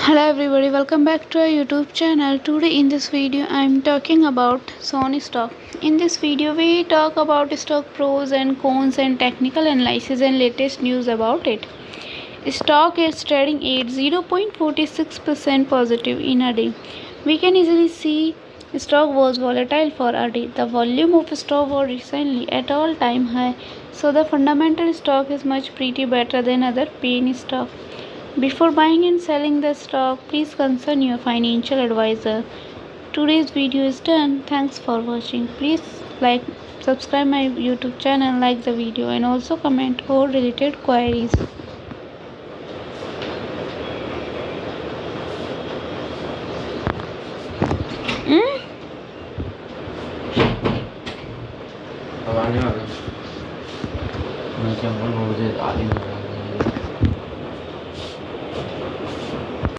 Hello everybody, welcome back to our YouTube channel. Today in this video I am talking about SONN stock. In this video we talk about stock pros and cons and technical analysis and latest news about it. Stock is trading at 0.46% positive in a day. We can easily see stock was volatile for a day. The volume of stock was recently at all-time high, so the fundamental stock is much pretty better than other penny stock. Before buying and selling the stock, please consult your financial advisor. Today's video is done. Thanks for watching. Please subscribe my YouTube channel, like the video and also comment all related queries.